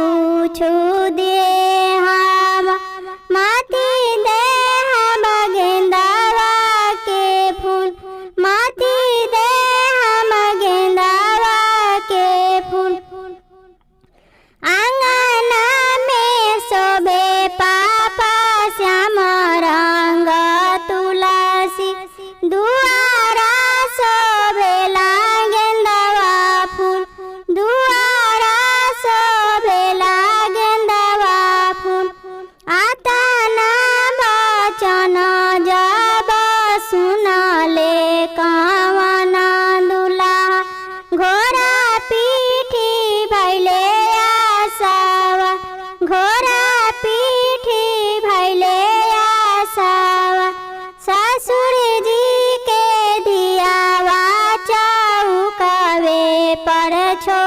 कुछ दे हम माटी दे हम गेंदावा के फूल माटी दे हम गेंदावा के फूल आंगना में शोभे पापा श्याम रंग तुलसी दुआरा शोभेला गेंदावा फूल दुआरा शोभेला गेंदावा फूल आता ना बचन जब सुनले कवन दुल्हा घोड़ा पीठी भैले आसावा घोड़ा पीठी भैले आसावा ससुर जी के दियावा चौकावे पर छो